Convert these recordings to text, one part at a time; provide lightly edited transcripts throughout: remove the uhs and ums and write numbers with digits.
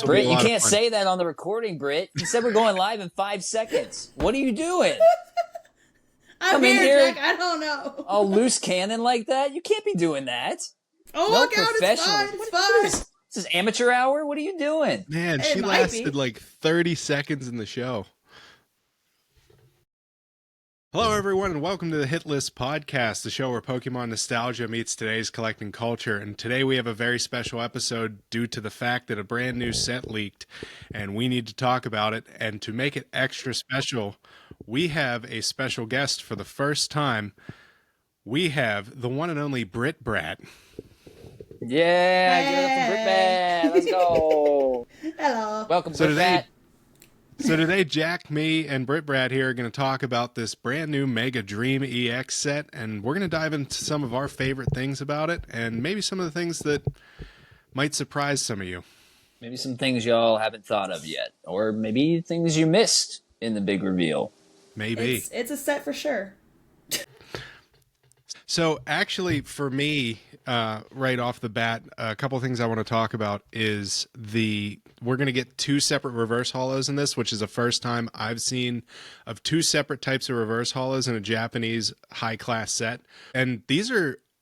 Britt, you can't say that on the recording, Britt. You said we're going live in 5 seconds. What are you doing? I'm here, Jack. I don't know. Oh, loose cannon like that? You can't be doing that. Oh, no look out. It's fine. It's fine. This is amateur hour? What are you doing? Man, she lasted like 30 seconds in the show. Hello, everyone, and welcome to the Hit List Podcast, the show where Pokemon nostalgia meets today's collecting culture. And today we have a very special episode due to the fact that a brand new set leaked, and we need to talk about it. And to make it extra special, we have a special guest for the first time. We have the one and only BritBrat. Yeah, give it up for BritBrat. Let's go. Hello. Welcome, BritBrat. So today, Jack, me, and BritBrat here are going to talk about this brand new Mega Dream EX set, and we're going to dive into some of our favorite things about it, and maybe some of the things that might surprise some of you. Maybe some things y'all haven't thought of yet, or maybe things you missed in the big reveal. Maybe. It's a set for sure. So actually, for me, right off the bat, a couple things I want to talk about is we're going to get two separate reverse holos in this, which is the first time I've seen of two separate types of reverse holos in a Japanese high-class set. And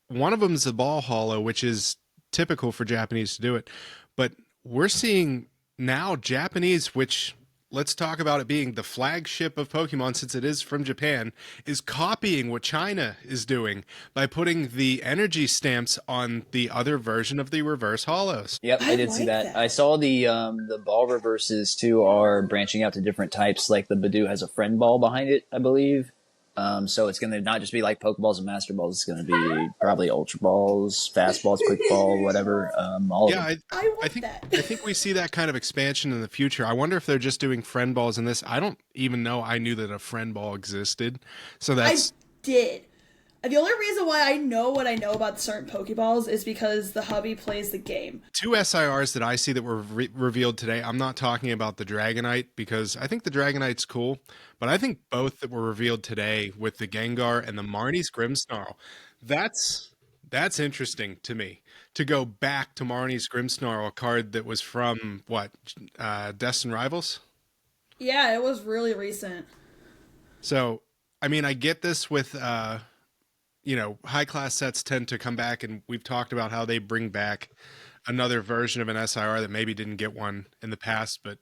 one of them is the ball holo, which is typical for Japanese to do it. But we're seeing now Japanese, which... let's talk about it being the flagship of Pokemon since it is from Japan, is copying what China is doing by putting the energy stamps on the other version of the reverse holos. Yep, I did see that. I saw the ball reverses too are branching out to different types. Like the Badoo has a friend ball behind it, I believe. So it's going to not just be like Pokeballs and Master Balls. It's going to be probably Ultra Balls, Fast Balls, Quick Ball, whatever. All of them. I think we see that kind of expansion in the future. I wonder if they're just doing friend balls in this. I don't even know I knew that a friend ball existed. So I did. The only reason why I know what I know about certain Pokeballs is because the hubby plays the game. Two SIRs that I see that were revealed today. I'm not talking about the Dragonite because I think the Dragonite's cool, but I think both that were revealed today with the Gengar and the Marnie's Grimmsnarl, that's interesting to me. To go back to Marnie's Grimmsnarl, a card that was from Destined Rivals? Yeah, it was really recent. So, I mean, I get this with high-class sets tend to come back, and we've talked about how they bring back another version of an SIR that maybe didn't get one in the past, but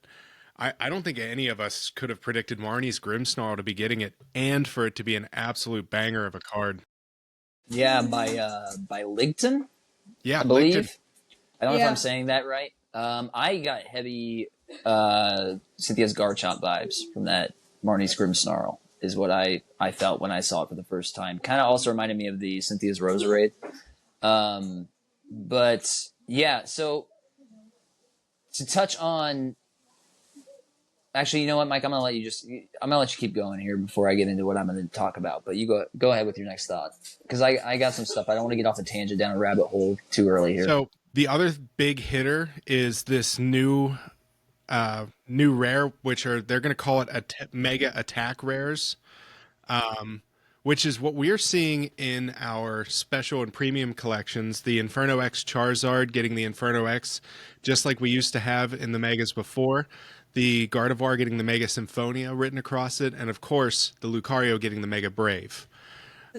I don't think any of us could have predicted Marnie's Grimmsnarl to be getting it, and for it to be an absolute banger of a card. Yeah, by Ligton? Yeah, I believe. Ligton. I don't know if I'm saying that right. I got heavy Cynthia's Garchomp vibes from that Marnie's Grimmsnarl. Is what I felt when I saw it for the first time. Kind of also reminded me of the Cynthia's Roserade. But yeah, so to touch on, actually, you know what, Mike, I'm gonna let you keep going here before I get into what I'm gonna talk about. But you go ahead with your next thought, because I got some stuff. I don't want to get off a tangent down a rabbit hole too early here. So the other big hitter is this new rare, they're going to call it mega attack rares, which is what we're seeing in our special and premium collections. The Inferno X Charizard getting the Inferno X, just like we used to have in the megas before. The Gardevoir getting the Mega Symphonia written across it, and of course the Lucario getting the Mega Brave.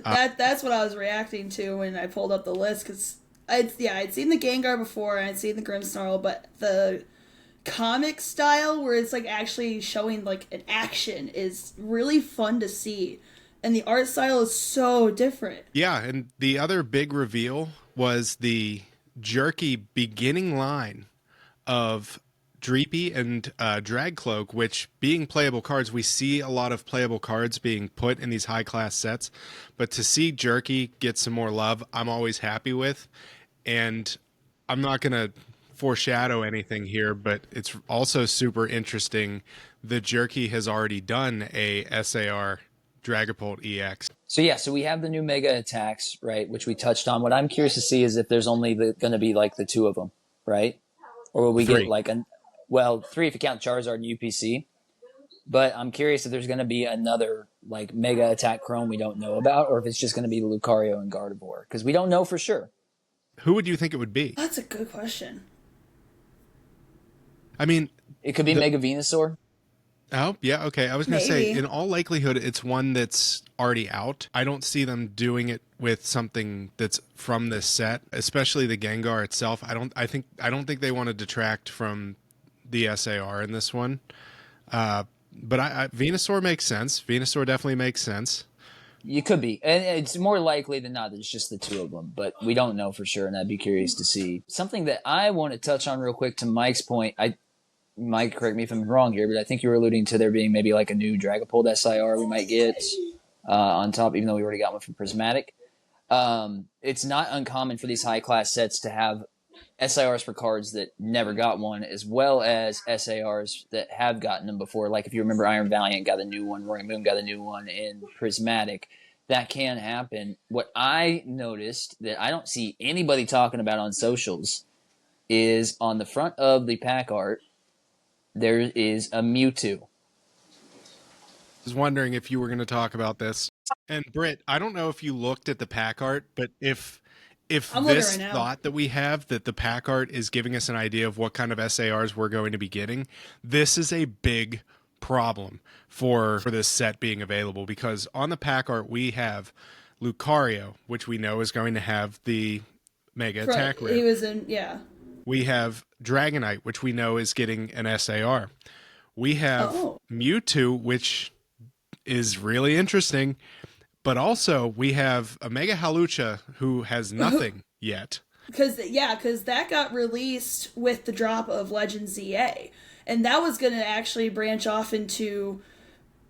That's what I was reacting to when I pulled up the list, because I'd seen the Gengar before and I'd seen the Grimmsnarl, but the comic style where it's like actually showing like an action is really fun to see, and the art style is so different. Yeah, and the other big reveal was the Jerky beginning line of Dreepy and Dragcloak, which being playable cards, we see a lot of playable cards being put in these high class sets, but to see Jerky get some more love, I'm always happy with. And I'm not gonna foreshadow anything here, but it's also super interesting that Jerky has already done a SAR Dragapult EX. So we have the new Mega Attacks, right, which we touched on. What I'm curious to see is if there's only going to be like the two of them, right? Or will we get like three if you count Charizard and UPC. But I'm curious if there's going to be another like Mega Attack Chrome we don't know about, or if it's just going to be Lucario and Gardevoir, because we don't know for sure. Who would you think it would be? That's a good question. I mean, It could be Mega Venusaur. oh, yeah, okay. I was going to say, Maybe. in all likelihood, it's one that's already out. I don't see them doing it with something that's from this set, especially the Gengar itself. I don't think they want to detract from the SAR in this one. But Venusaur makes sense. Venusaur definitely makes sense. You could be. And it's more likely than not that it's just the two of them, but we don't know for sure, and I'd be curious to see. Something that I want to touch on real quick to Mike's point, Mike, correct me if I'm wrong here, but I think you were alluding to there being maybe like a new Dragapult SIR we might get on top, even though we already got one from Prismatic. It's not uncommon for these high-class sets to have SIRs for cards that never got one, as well as SARs that have gotten them before. Like if you remember, Iron Valiant got a new one, Roaring Moon got a new one in Prismatic. That can happen. What I noticed that I don't see anybody talking about on socials is on the front of the pack art, there is a Mewtwo. I was wondering if you were going to talk about this. And Britt, I don't know if you looked at the pack art, but if this right thought that we have that the pack art is giving us an idea of what kind of SARs we're going to be getting, this is a big problem for this set being available, because on the pack art we have Lucario, which we know is going to have the Mega Attack Rip. He was in, yeah. We have Dragonite, which we know is getting an SAR. We have Mewtwo, which is really interesting. But also, we have a Mega Halucha who has nothing yet. Because that got released with the drop of Legend ZA. And that was going to actually branch off into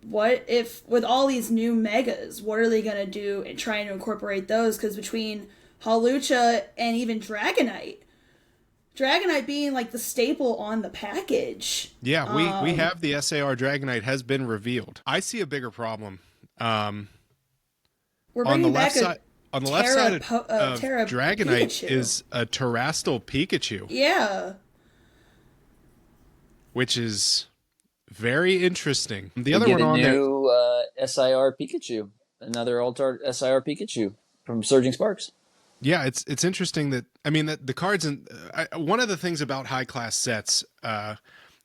what if, with all these new Megas, what are they going to do in trying to incorporate those? Because between Halucha and even Dragonite being like the staple on the package. Yeah, we have the SAR Dragonite has been revealed. I see a bigger problem. We're bringing back on the left side of Dragonite Pikachu. is a Terastal Pikachu. Yeah. Which is very interesting. The We other get one a on there. new SIR Pikachu, another Altart SIR Pikachu from Surging Sparks. Yeah, it's interesting that, I mean, that the cards and one of the things about high class sets that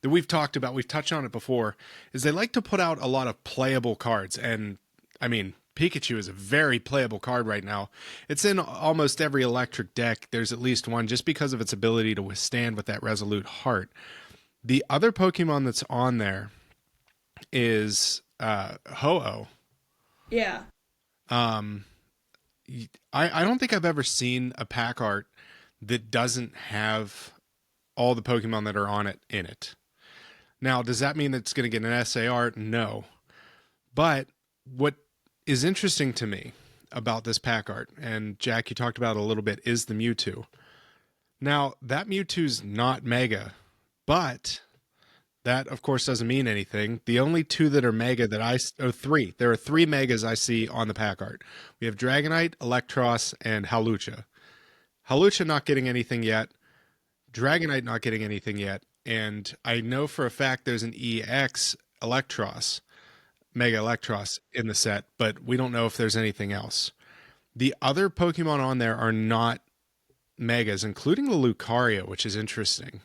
we've talked about, we've touched on it before, is they like to put out a lot of playable cards. And I mean, Pikachu is a very playable card right now. It's in almost every electric deck. There's at least one, just because of its ability to withstand with that Resolute Heart. The other Pokemon that's on there is Ho-Oh. Yeah. I don't think I've ever seen a pack art that doesn't have all the Pokemon that are on it in it. Now, does that mean that it's going to get an SAR? No. But what is interesting to me about this pack art, and Jack, you talked about it a little bit, is the Mewtwo. Now, that Mewtwo's not Mega, but that, of course, doesn't mean anything. The only two that are Mega three. There are three Megas I see on the pack art. We have Dragonite, Electros, and Halucha. Halucha not getting anything yet. Dragonite not getting anything yet. And I know for a fact there's an EX Electros, Mega Electros in the set, but we don't know if there's anything else. The other Pokemon on there are not Megas, including the Lucario, which is interesting.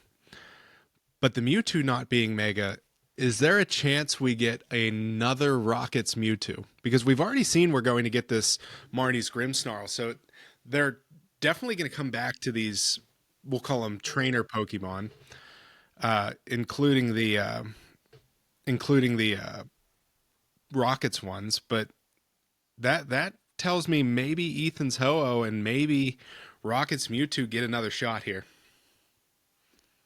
But the Mewtwo not being Mega, is there a chance we get another Rockets Mewtwo? Because we've already seen we're going to get this Marnie's Grimmsnarl, so they're definitely going to come back to these, we'll call them trainer Pokemon, including the Rockets ones. But that tells me maybe Ethan's Ho-Oh and maybe Rockets Mewtwo get another shot here.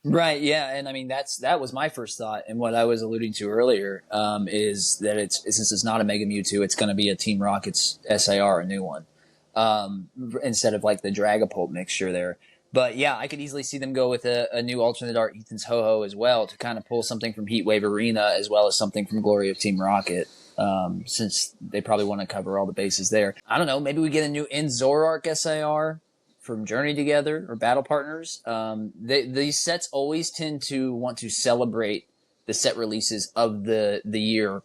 Right, yeah, and I mean that was my first thought, and what I was alluding to earlier is that since it's not a Mega Mewtwo, it's going to be a Team Rockets SAR, a new one, instead of like the Dragapult mixture there. But yeah, I could easily see them go with a new alternate art Ethan's Ho-Oh as well, to kind of pull something from Heatwave Arena as well as something from Glory of Team Rocket, since they probably want to cover all the bases there. I don't know, maybe we get a new Zoroark SAR from Journey Together or Battle Partners. These sets always tend to want to celebrate the set releases of the year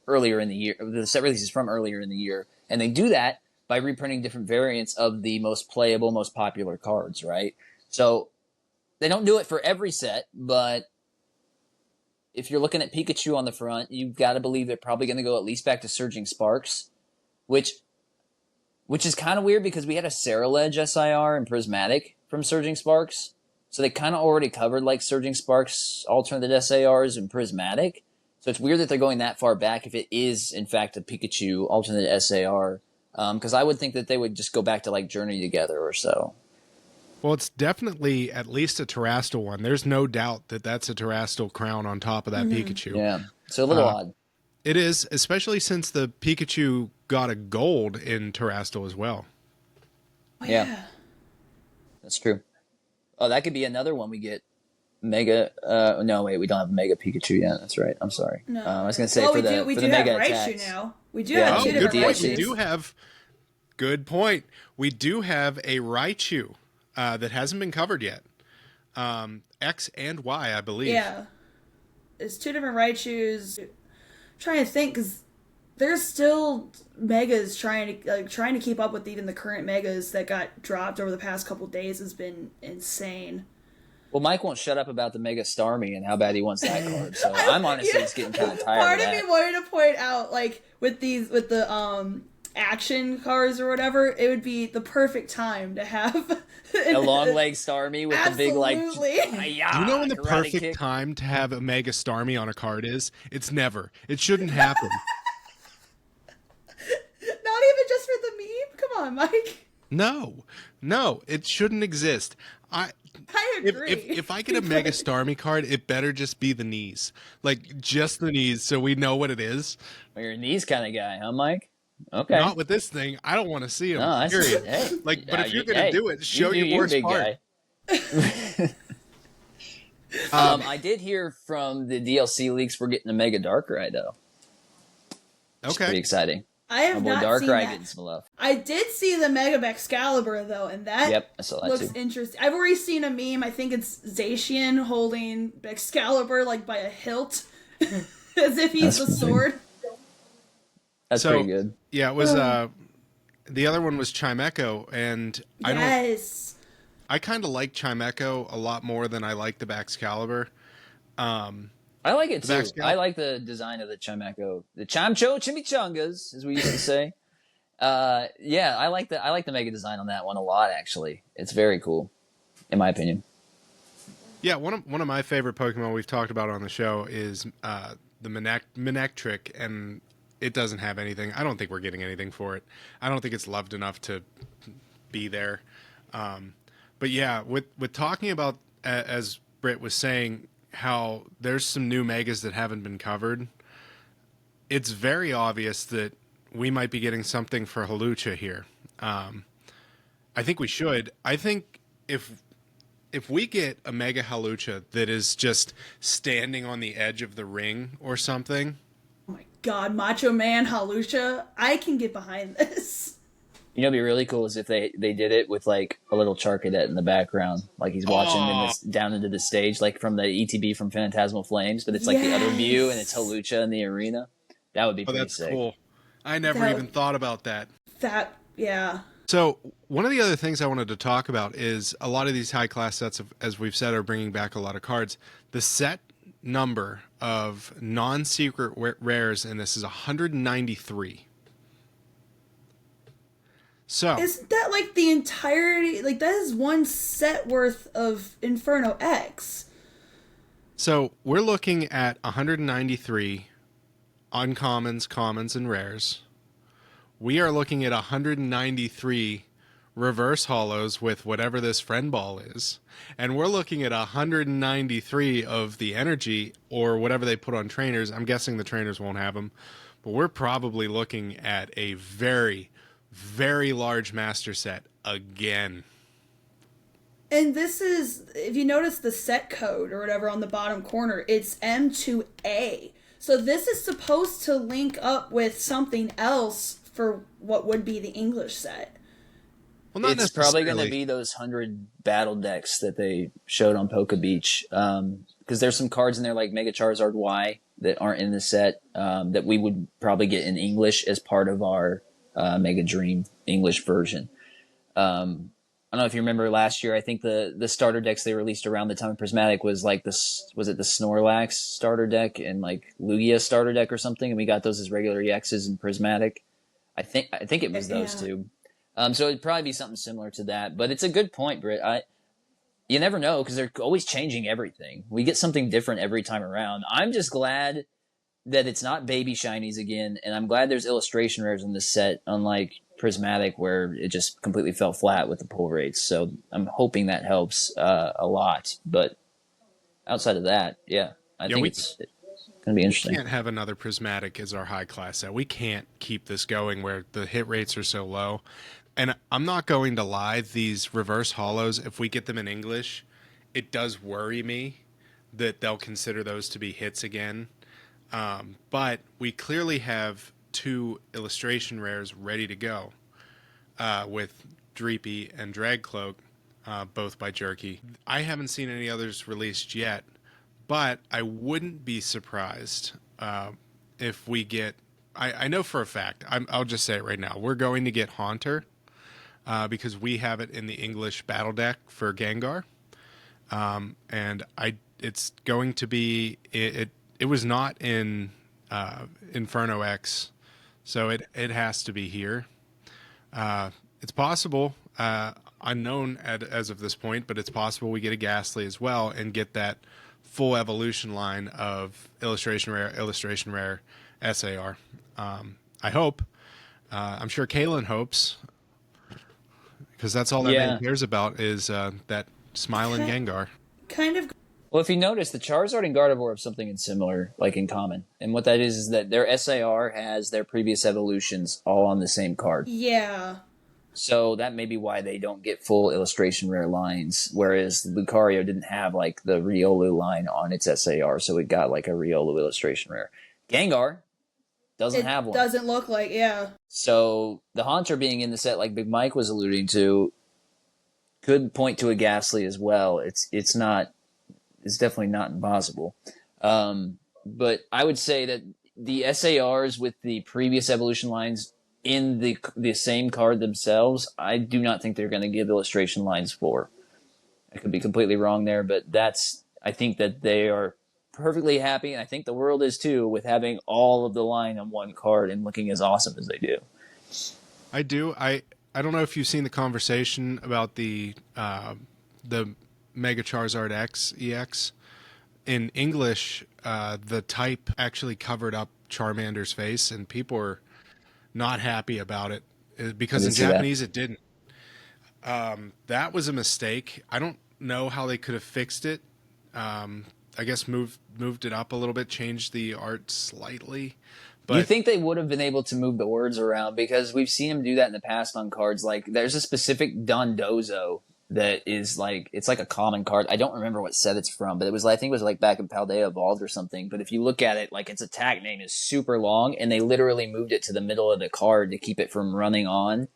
earlier in the year, the set releases from earlier in the year, and they do that by reprinting different variants of the most playable, most popular cards, right? So they don't do it for every set, but if you're looking at Pikachu on the front, you've got to believe they're probably going to go at least back to Surging Sparks, which is kind of weird because we had a Ceruledge SIR and Prismatic from Surging Sparks. So they kind of already covered like Surging Sparks, alternate SARs, and Prismatic. So it's weird that they're going that far back if it is, in fact, a Pikachu alternate SAR. Because I would think that they would just go back to like Journey Together or so. Well, it's definitely at least a Terrastal one. There's no doubt that that's a Terrastal crown on top of that Pikachu. Yeah, so a little odd. It is, especially since the Pikachu got a gold in Terrastal as well. Oh, yeah, that's true. Oh, that could be another one we get. Mega. No, wait, we don't have Mega Pikachu yet. That's right. I'm sorry. No. I was going to say well, for the Mega Raichu attacks. now. We do have two different point. Raichus. We do have. Good point. We do have a Raichu that hasn't been covered yet. X and Y, I believe. Yeah, it's two different Raichus. I'm trying to think because there's still megas trying to keep up with even the current megas that got dropped over the past couple days has been insane. Well, Mike won't shut up about the Mega Starmie and how bad he wants that card. So I'm honestly just getting kind of tired Part of of that. me wanted to point out, like, with the action cards or whatever, it would be the perfect time to have A long leg Starmie with the big like. Absolutely. Do you know when the perfect time to have a Mega Starmie on a card is? It's never. It shouldn't happen. Not even just for the meme? Come on, Mike. No, it shouldn't exist. I agree. If I get a Mega Starmie card, it better just be the knees. Like, just the knees so we know what it is. Well, you're a knees kind of guy, huh, Mike? Okay. Not with this thing. I don't want to see him. No, period. Hey, like, but if you're going to do it, show your worst big part. guy. I did hear from the DLC leaks we're getting a Mega Darkrai, though. Which is pretty exciting. I have not seen Darkrai that. getting some love. I did see the Mega Excalibur though, and that I saw that looks too. interesting. I've already seen a meme. I think it's Zacian holding Excalibur like by a hilt, as if he's the sword. That's pretty good. Yeah, it was. The other one was Chimecho, and I kind of like Chimecho a lot more than I like the Excalibur. I like it too. I like the design of the Chimecho, the Chamcho Chimichangas, as we used to say. Yeah, I like the Mega design on that one a lot. Actually, it's very cool, in my opinion. Yeah, one of my favorite Pokemon we've talked about on the show is the Manectric, and it doesn't have anything. I don't think we're getting anything for it. I don't think it's loved enough to be there. But yeah, with talking about, as Britt was saying, how there's some new Megas that haven't been covered, it's very obvious that we might be getting something for Hawlucha here. I think we should. I think if we get a Mega Hawlucha that is just standing on the edge of the ring or something. Oh my god, Macho Man Hawlucha, I can get behind this. You know, what'd be really cool is if they did it with like a little Charcadet in the background, like he's watching down into the stage, like from the ETB from Phantasmal Flames, but it's like the other view and it's Hawlucha in the arena. That would be pretty sick. That's cool. I never even thought about that. Yeah. So one of the other things I wanted to talk about is a lot of these high class sets, as we've said, are bringing back a lot of cards. The set number of non-secret rares in this is 193. So isn't that like the entirety? Like that is one set worth of Inferno X. So we're looking at 193 uncommons, commons, and rares. We are looking at 193 reverse hollows with whatever this friend ball is. And we're looking at 193 of the energy or whatever they put on trainers. I'm guessing the trainers won't have them. But we're probably looking at a very, very large master set again. And this is, if you notice the set code or whatever on the bottom corner, it's M2A. So this is supposed to link up with something else for what would be the English set. Well, not it's probably going to be those 100 battle decks that they showed on Poke Beach. Because there's some cards in there like Mega Charizard Y that aren't in the set that we would probably get in English as part of our Mega Dream English version. I don't know if you remember last year. I think the starter decks they released around the time of Prismatic was like this. Was it the Snorlax starter deck and like Lugia starter deck or something? And we got those as regular EXs and Prismatic. I think it was those two. So it'd probably be something similar to that. But it's a good point, Britt. You never know because they're always changing everything. We get something different every time around. I'm just glad that it's not baby shinies again, and I'm glad there's illustration rares in this set, unlike Prismatic, where it just completely fell flat with the pull rates. So I'm hoping that helps a lot. But outside of that, I think it's going to be interesting. We can't have another Prismatic as our high class set. We can't keep this going where the hit rates are so low. And I'm not going to lie, these reverse holos, if we get them in English, it does worry me that they'll consider those to be hits again. But we clearly have 2 illustration rares ready to go with Dreepy and Dragcloak, both by Jerky. I haven't seen any others released yet, but I wouldn't be surprised if we get... I know for a fact, I'll just say it right now, we're going to get Haunter because we have it in the English battle deck for Gengar. And it's going to be... It was not in Inferno X, so it has to be here. It's possible, unknown as of this point, but it's possible we get a Ghastly as well and get that full evolution line of illustration rare, SAR. I hope. I'm sure Kalen hopes, because that's all that man cares about is that smiling Gengar. Kind of. Well, if you notice, the Charizard and Gardevoir have something similar, like in common. And what that is that their SAR has their previous evolutions all on the same card. Yeah. So that may be why they don't get full illustration rare lines, whereas Lucario didn't have like the Riolu line on its SAR, so it got like a Riolu illustration rare. Gengar doesn't have one. Doesn't look like, yeah. So the Haunter being in the set, like Big Mike was alluding to, could point to a Ghastly as well. It's definitely not impossible. But I would say that the SARs with the previous evolution lines in the same card themselves, I do not think they're going to give illustration lines for. I could be completely wrong there, but I think that they are perfectly happy, and I think the world is too, with having all of the line on one card and looking as awesome as they do. I do. I don't know if you've seen the conversation about the Mega Charizard X EX. In English, the type actually covered up Charmander's face, and people were not happy about it because in Japanese it didn't. That was a mistake. I don't know how they could have fixed it. I guess moved it up a little bit, changed the art slightly. But you think they would have been able to move the words around, because we've seen them do that in the past on cards. Like there's a specific Dondozo that is like, it's like a common card. I don't remember what set it's from, but I think it was like back in Paldea Evolved or something. But if you look at it, like its attack name is super long, and they literally moved it to the middle of the card to keep it from running on.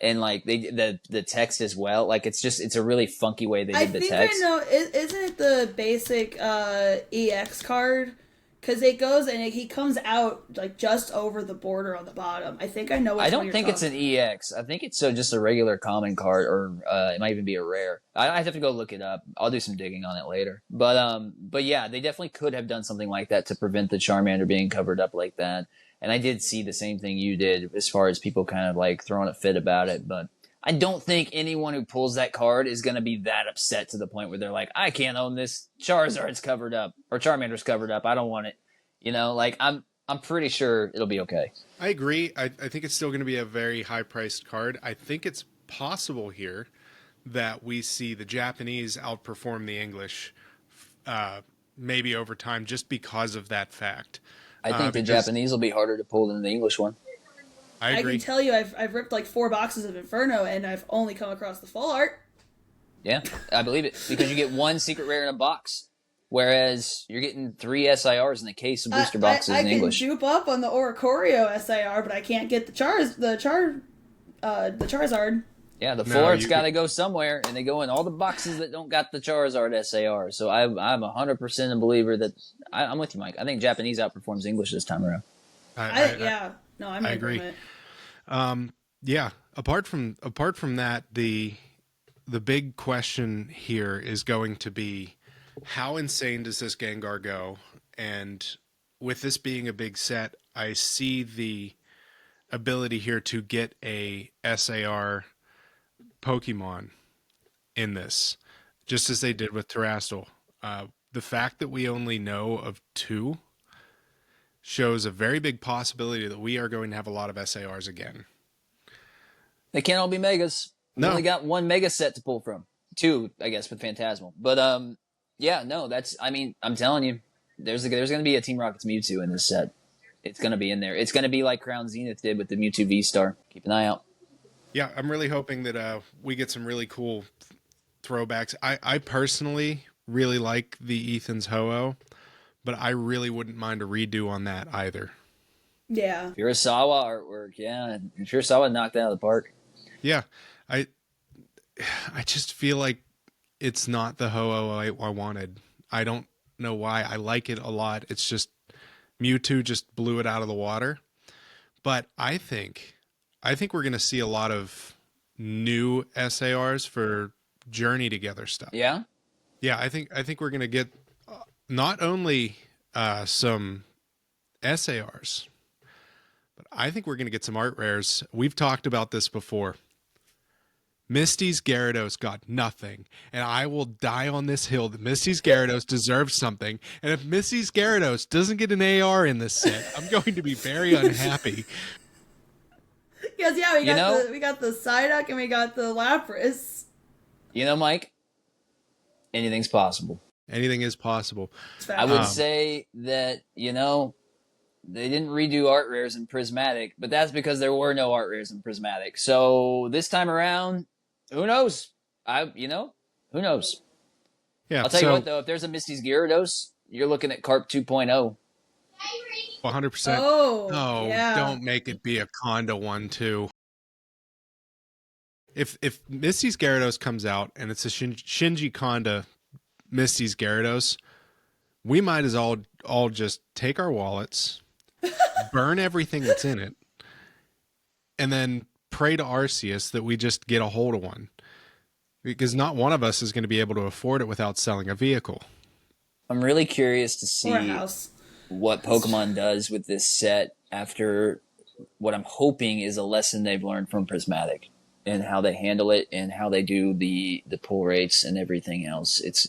And like the text as well, like it's a really funky way they did the text. I think I know. Isn't it the basic EX card? Because it goes and he comes out like just over the border on the bottom. I think I know. I don't think it's an EX. I think it's just a regular common card, or it might even be a rare. I have to go look it up. I'll do some digging on it later. But yeah, they definitely could have done something like that to prevent the Charmander being covered up like that. And I did see the same thing you did as far as people kind of like throwing a fit about it. But I don't think anyone who pulls that card is going to be that upset to the point where they're like, I can't own this. Charizard's covered up, or Charmander's covered up. I don't want it. You know, like I'm pretty sure it'll be okay. I agree. I think it's still going to be a very high-priced card. I think it's possible here that we see the Japanese outperform the English maybe over time just because of that fact. I think the Japanese will be harder to pull than the English one. I agree. I can tell you I've ripped like 4 boxes of Inferno, and I've only come across the full art. Yeah, I believe it. Because you get 1 secret rare in a box, whereas you're getting 3 SIRs in the case of booster boxes in English. I can dupe up on the Oricorio SIR, but I can't get the Charizard. Yeah, the full art's got to go somewhere, and they go in all the boxes that don't got the Charizard SAR. So I'm 100% a believer that I'm with you, Mike. I think Japanese outperforms English this time around. I agree. Yeah. Apart from that, the the big question here is going to be, how insane does this Gengar go? And with this being a big set, I see the ability here to get a SAR Pokemon in this, just as they did with Terrastal. The fact that we only know of 2 shows a very big possibility that we are going to have a lot of SARs again. They can't all be megas. We No. only got 1 mega set to pull from. 2, I guess, with Phantasmal. But yeah, no, I'm telling you, there's going to be a Team Rocket's Mewtwo in this set. It's going to be in there. It's going to be like Crown Zenith did with the Mewtwo V-Star. Keep an eye out. Yeah, I'm really hoping that we get some really cool throwbacks. I personally really like the Ethan's Ho-Oh, but I really wouldn't mind a redo on that either. Yeah. Furusawa artwork, yeah. Furusawa knocked it out of the park. Yeah, I just feel like it's not the Ho-Oh I wanted. I don't know why. I like it a lot. It's just Mewtwo just blew it out of the water. But I think we're going to see a lot of new SARs for Journey Together stuff. Yeah? Yeah, I think we're going to get not only some SARs, but I think we're going to get some art rares. We've talked about this before. Misty's Gyarados got nothing, and I will die on this hill that Misty's Gyarados deserves something. And if Misty's Gyarados doesn't get an AR in this set, I'm going to be very unhappy. Because yeah, we got the Psyduck and we got the Lapras. You know, Mike, anything's possible. Anything is possible. I would say that, they didn't redo art rares in Prismatic, but that's because there were no art rares in Prismatic. So this time around, who knows? Who knows? Yeah, I'll tell you what, though, if there's a Misty's Gyarados, you're looking at Carp 2.0. 100%. Oh, yeah. Don't make it be a Conda one too. If Misty's Gyarados comes out and it's a Shinji Conda Misty's Gyarados, we might as all just take our wallets, burn everything that's in it, and then pray to Arceus that we just get a hold of one. Because not one of us is going to be able to afford it without selling a vehicle. I'm really curious to see Or a house. what Pokemon does with this set after what I'm hoping is a lesson they've learned from Prismatic and how they handle it and how they do the pull rates and everything else. It's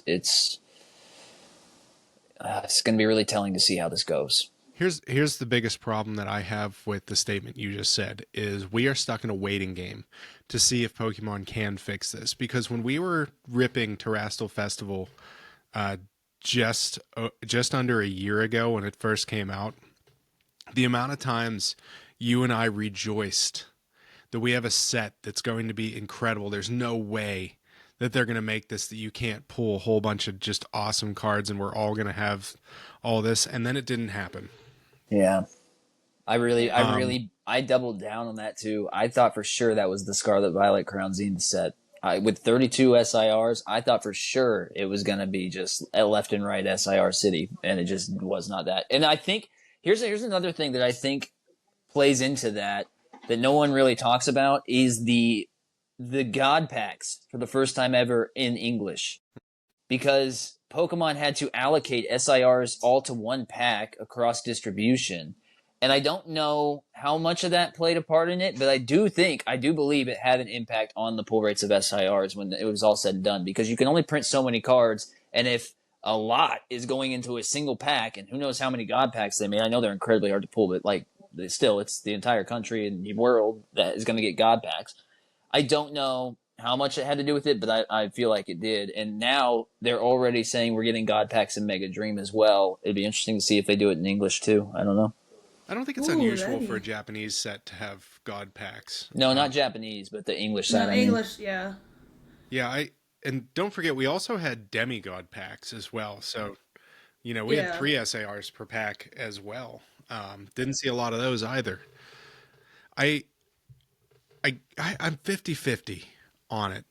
going to be really telling to see how this goes. Here's the biggest problem that I have with the statement you just said is we are stuck in a waiting game to see if Pokemon can fix this. Because when we were ripping Terrastal Festival just under a year ago when it first came out, the amount of times you and I rejoiced that we have a set that's going to be incredible. There's no way that they're going to make this, that you can't pull a whole bunch of just awesome cards and we're all going to have all this. And then it didn't happen. Yeah. I doubled down on that too. I thought for sure that was the Scarlet Violet Crown Zenith set. With 32 SIRs, I thought for sure it was going to be just a left and right SIR city, and it just was not that. And I think here's another thing that I think plays into that no one really talks about is the God packs for the first time ever in English, because Pokemon had to allocate SIRs all to one pack across distribution. And I don't know how much of that played a part in it, but I do believe it had an impact on the pull rates of SIRs when it was all said and done, because you can only print so many cards. And if a lot is going into a single pack, and who knows how many God packs they made, I know they're incredibly hard to pull, but still, it's the entire country and the world that is going to get God packs. I don't know how much it had to do with it, but I feel like it did. And now they're already saying we're getting God packs in Mega Dream as well. It'd be interesting to see if they do it in English too. I don't know. I don't think it's unusual for a Japanese set to have God packs. No, not Japanese, but the English side. No, English, yeah. Yeah, and don't forget, we also had demigod packs as well. So, we had 3 SARs per pack as well. Didn't see a lot of those either. I'm 50-50 on it.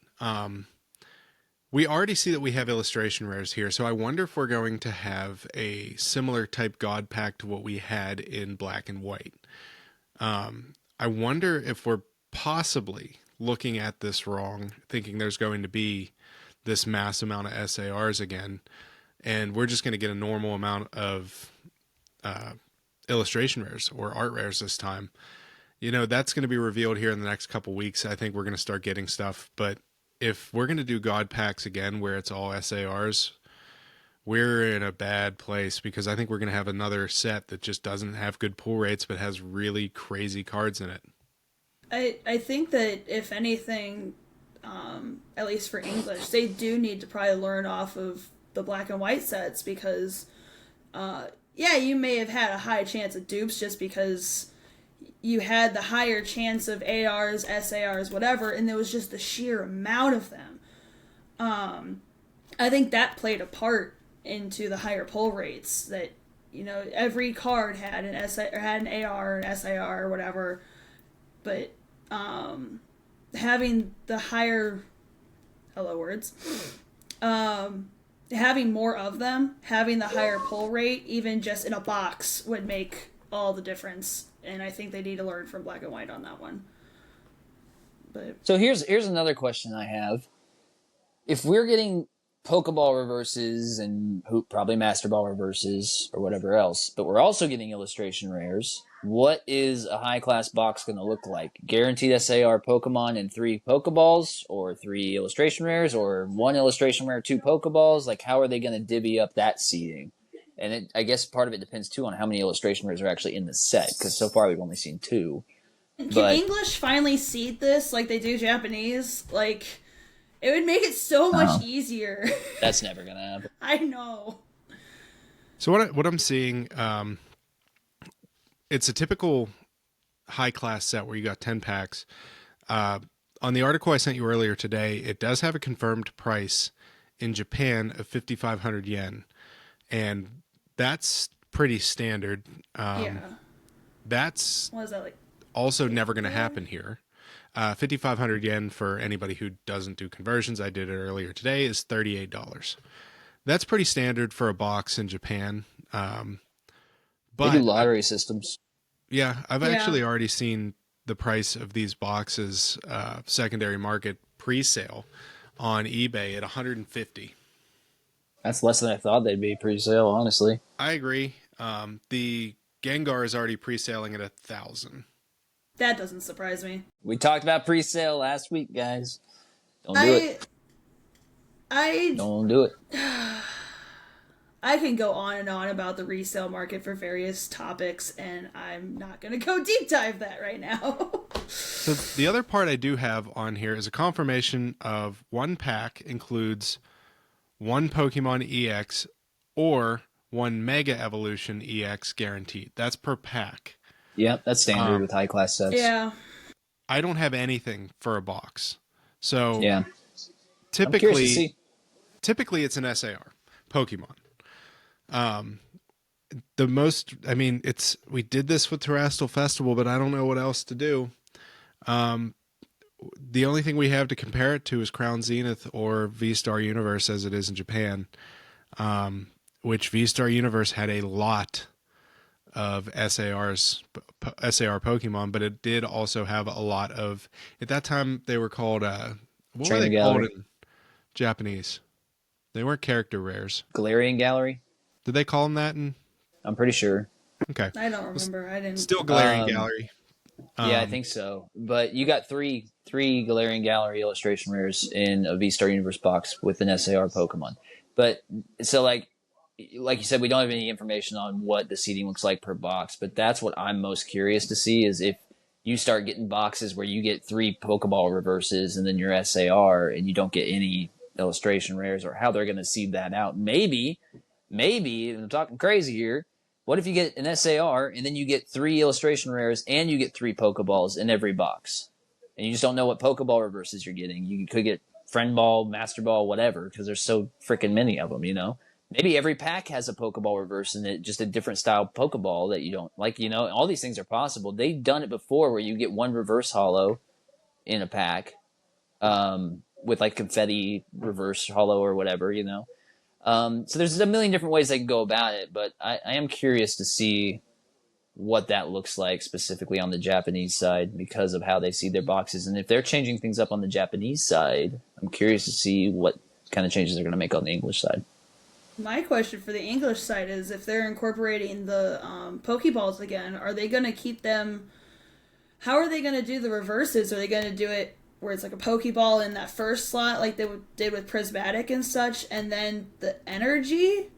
We already see that we have illustration rares here, so I wonder if we're going to have a similar type God pack to what we had in Black and White. I wonder if we're possibly looking at this wrong, thinking there's going to be this mass amount of SARs again, and we're just going to get a normal amount of illustration rares or art rares this time. That's going to be revealed here in the next couple weeks. I think we're going to start getting stuff, but if we're going to do God packs again where it's all SARs, we're in a bad place, because I think we're going to have another set that just doesn't have good pull rates but has really crazy cards in it. I think that if anything, at least for English, they do need to probably learn off of the black and white sets, because you may have had a high chance of dupes just because you had the higher chance of ARs, SARs, whatever, and there was just the sheer amount of them. I think that played a part into the higher pull rates, that every card had an had an AR, an SAR, or whatever, but having the higher having more of them, having the higher pull rate, even just in a box, would make all the difference. And I think they need to learn from black and white on that one. But so here's another question I have. If we're getting Pokeball reverses and probably Master Ball reverses or whatever else, but we're also getting illustration rares, what is a high-class box going to look like? Guaranteed SAR Pokemon and 3 Pokeballs, or 3 illustration rares, or 1 illustration rare, 2 Pokeballs? Like, how are they going to divvy up that seeding? And I guess part of it depends, too, on how many illustration rares are actually in the set, because so far we've only seen 2. Can English finally seed this like they do Japanese? Like, it would make it so much easier. That's never going to happen. I know. So what I'm seeing, it's a typical high-class set where you got 10 packs. On the article I sent you earlier today, it does have a confirmed price in Japan of 5,500 yen. And that's pretty standard. That's what is that, like? Also never going to happen here. 5,500 yen, for anybody who doesn't do conversions, I did it earlier today, is $38. That's pretty standard for a box in Japan. But they do lottery systems. Yeah, I've actually already seen the price of these boxes, secondary market pre-sale on eBay at $150. That's less than I thought they'd be pre-sale, honestly. I agree. The Gengar is already pre-selling at $1,000. That doesn't surprise me. We talked about pre-sale last week, guys. Don't do it. Don't do it. I can go on and on about the resale market for various topics, and I'm not going to go deep dive that right now. So the other part I do have on here is a confirmation of one pack includes 1 Pokemon EX or 1 Mega Evolution EX guaranteed. That's per pack. Yep, that's standard with high-class sets. Yeah. I don't have anything for a box. So yeah. typically it's an SAR, Pokemon. We did this with Terrestrial Festival, but I don't know what else to do. The only thing we have to compare it to is Crown Zenith or V-Star Universe, as it is in Japan, which V-Star Universe had a lot of SAR Pokemon, but it did also have a lot of, at that time they were called what were they called in Japanese? They weren't character rares. Galarian Gallery? Did they call them that? I'm pretty sure. Okay. I don't remember. I didn't. Still Galarian Gallery. Yeah, I think so. But you got three Galarian Gallery illustration rares in a V-Star Universe box with an SAR Pokemon. But so like you said, we don't have any information on what the seeding looks like per box, but that's what I'm most curious to see, is if you start getting boxes where you get 3 Pokeball reverses and then your SAR and you don't get any illustration rares, or how they're going to seed that out. Maybe, and I'm talking crazy here, what if you get an SAR and then you get 3 illustration rares and you get 3 Pokeballs in every box? And you just don't know what Pokeball reverses you're getting. You could get Friend Ball, Master Ball, whatever, because there's so freaking many of them, you know? Maybe every pack has a Pokeball reverse in it, just a different style Pokeball that you don't like, you know? All these things are possible. They've done it before where you get 1 reverse holo in a pack with like confetti reverse holo or whatever, you know? So there's a million different ways they can go about it, but I am curious to see what that looks like specifically on the Japanese side because of how they see their boxes. And if they're changing things up on the Japanese side, I'm curious to see what kind of changes they're going to make on the English side. My question for the English side is if they're incorporating the Pokeballs again, are they going to keep them? How are they going to do the reverses? Are they going to do it where it's like a Pokeball in that first slot like they did with Prismatic and such, and then the energy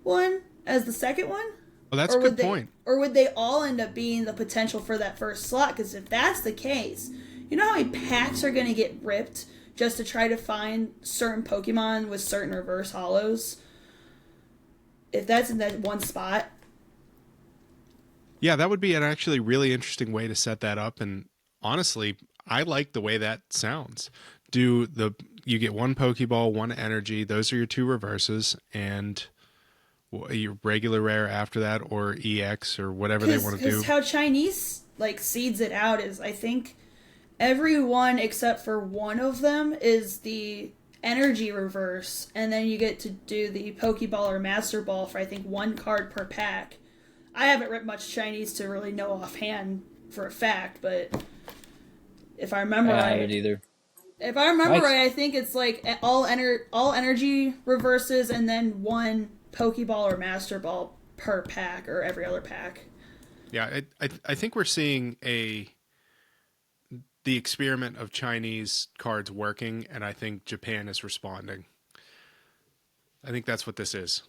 one as the second one? Well, that's a good point. Or would they all end up being the potential for that first slot? Because if that's the case, you know how many packs are going to get ripped just to try to find certain Pokemon with certain reverse hollows? If that's in that one spot. Yeah, that would be an actually really interesting way to set that up. And honestly, I like the way that sounds. You get one Pokeball, one energy. Those are your two reverses, and your regular rare after that, or EX, or whatever they want to do. Because how Chinese seeds it out is, I think every one except for one of them is the energy reverse, and then you get to do the Pokeball or Master Ball for I think one card per pack. I haven't read much Chinese to really know offhand for a fact, but if I remember right, I haven't either. If I remember right, I think it's like all energy reverses and then one Pokeball or Master Ball per pack or every other pack. Yeah, I think we're seeing the experiment of Chinese cards working, and I think Japan is responding. I think that's what this is.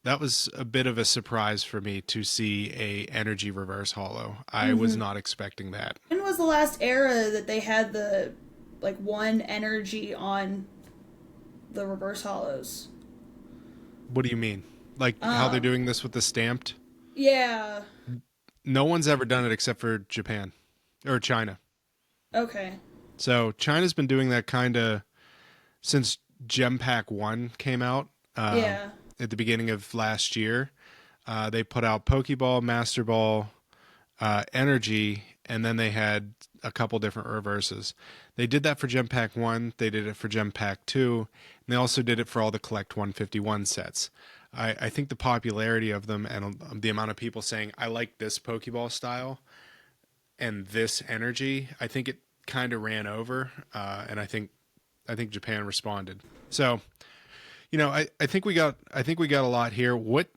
That was a bit of a surprise for me to see a energy reverse holo. I was not expecting that. When was the last era that they had the one energy on the reverse holos? What do you mean? Like how they're doing this with the stamped? Yeah. No one's ever done it except for Japan or China. Okay. So China's been doing that kind of since Gem Pack 1 came out. Yeah. At the beginning of last year. They put out Pokeball, Master Ball, Energy, and then they had a couple different reverses. They did that for Gem Pack 1, they did it for Gem Pack 2, and they also did it for all the Collect 151 sets. I think the popularity of them and the amount of people saying, I like this Pokeball style and this energy, I think it kind of ran over, and I think Japan responded. So, you know, I think we got a lot here. What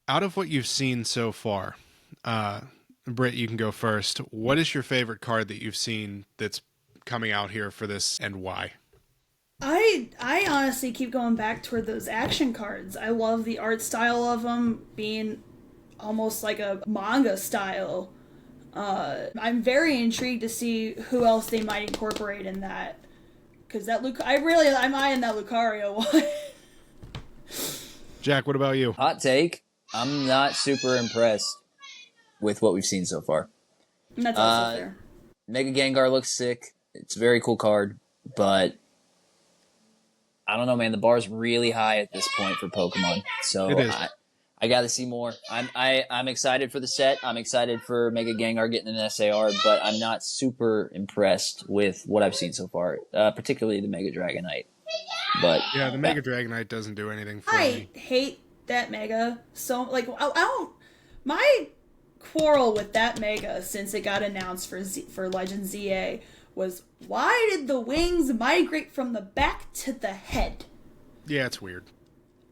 out of what you've seen so far, Britt, you can go first. What is your favorite card that you've seen that's coming out here for this, and why? I honestly keep going back toward those action cards. I love the art style of them being almost like a manga style. I'm very intrigued to see who else they might incorporate in that. Because I'm eyeing that Lucario one. Jack, what about you? Hot take. I'm not super impressed with what we've seen so far. And that's also fair. Mega Gengar looks sick. It's a very cool card, but I don't know, man. The bar's really high at this point for Pokemon. So I got to see more. I'm excited for the set. I'm excited for Mega Gengar getting an SAR, but I'm not super impressed with what I've seen so far, particularly the Mega Dragonite. But yeah, the Mega Dragonite doesn't do anything for me. I hate that Mega. So I don't. My quarrel with that Mega since it got announced for Legend ZA was, why did the wings migrate from the back to the head? Yeah, it's weird.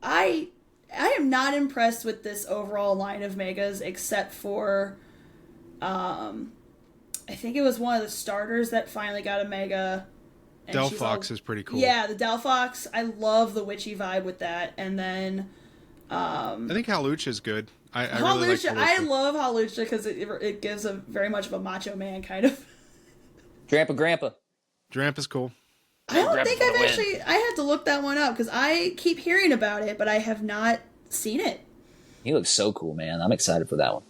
I am not impressed with this overall line of Megas, except for, I think it was one of the starters that finally got a Mega. Delphox is pretty cool. Yeah, the Delphox. I love the witchy vibe with that. And then, I think Hawlucha is good. I really like Hawlucha. I love Hawlucha because it gives a very much of a macho man kind of. Drampa's cool. I don't think I had to look that one up because I keep hearing about it, but I have not seen it. He looks so cool, man. I'm excited for that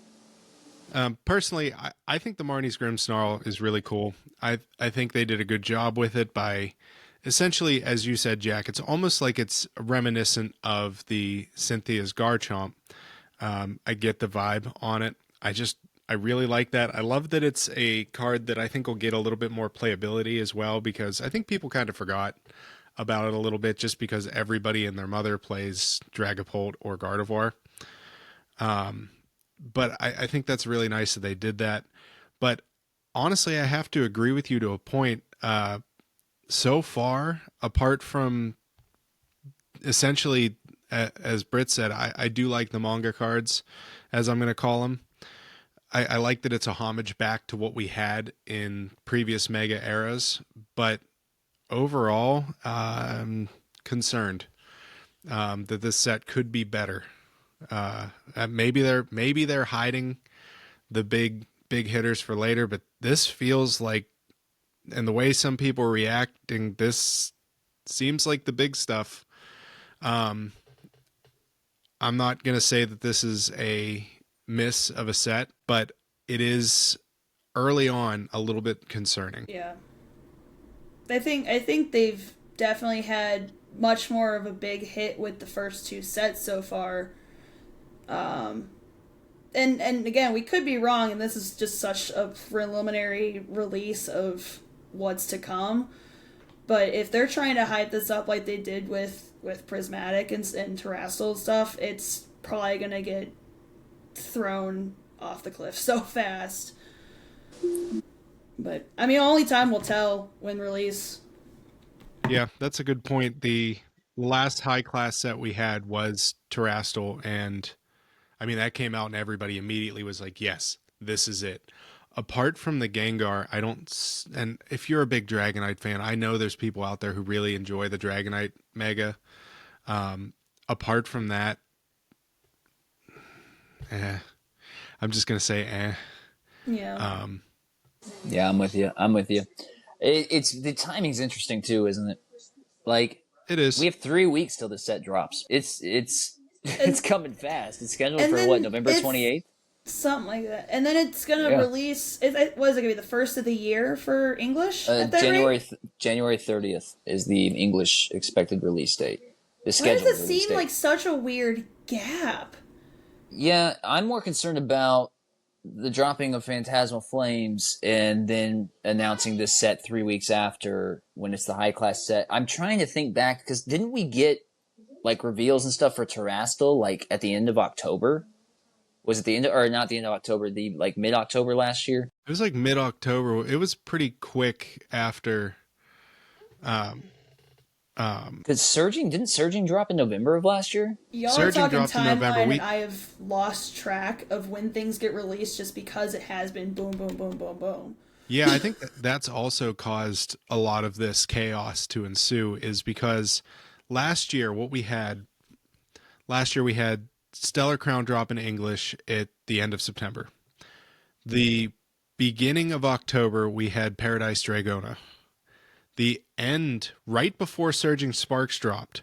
one. Personally, I think the Marnie's Grimmsnarl is really cool. I think they did a good job with it by essentially, as you said, Jack, it's almost like it's reminiscent of the Cynthia's Garchomp. I get the vibe on it. I really like that. I love that it's a card that I think will get a little bit more playability as well, because I think people kind of forgot about it a little bit just because everybody and their mother plays Dragapult or Gardevoir. But I think that's really nice that they did that. But honestly, I have to agree with you to a point. So far, apart from essentially, as Britt said, I do like the manga cards, as I'm going to call them. I like that it's a homage back to what we had in previous Mega eras, but overall, I'm concerned that this set could be better. Maybe they're hiding the big hitters for later, but this feels like, and the way some people are reacting, this seems like the big stuff. I'm not gonna say that this is a miss of a set, but it is early on a little bit concerning. Yeah. I think they've definitely had much more of a big hit with the first two sets so far. And again, we could be wrong, and this is just such a preliminary release of what's to come. But if they're trying to hype this up like they did with Prismatic and Terrestrial stuff, it's probably gonna get thrown off the cliff so fast. But I mean, only time will tell when release. Yeah, that's a good point. The last high class set we had was Terrestrial, and I mean that came out and everybody immediately was like, "Yes, this is it." Apart from the Gengar, I don't. And if you're a big Dragonite fan, I know there's people out there who really enjoy the Dragonite Mega. Apart from that, I'm just gonna say, Yeah. Yeah, I'm with you. It's the timing's interesting too, isn't it? Like, it is. we have 3 weeks till the set drops. It's coming fast. It's scheduled And for then what, November it's- 28th? Something like that. And then it's gonna release. What is it gonna be? The first of the year for English? At that January rate? January 30th is the English expected release date. The Why scheduled does it release seem date. like such a weird gap? Yeah, I'm more concerned about the dropping of Phantasmal Flames and then announcing this set 3 weeks after when it's the high class set. I'm trying to think back because didn't we get like reveals and stuff for Terrestrial like at the end of October? Was it the end of, or not the end of October, the like mid-October last year? It was like mid-October. It was pretty quick after. Because didn't Surging drop in November of last year? Y'all Surging are talking dropped in November. timeline, and I have lost track of when things get released just because it has been boom, boom, boom, boom, boom. Yeah, I think that's also caused a lot of this chaos to ensue, is because last year we had Stellar Crown drop in English at the end of September. The beginning of October, we had Paradise Dragona. The end, right before Surging Sparks dropped,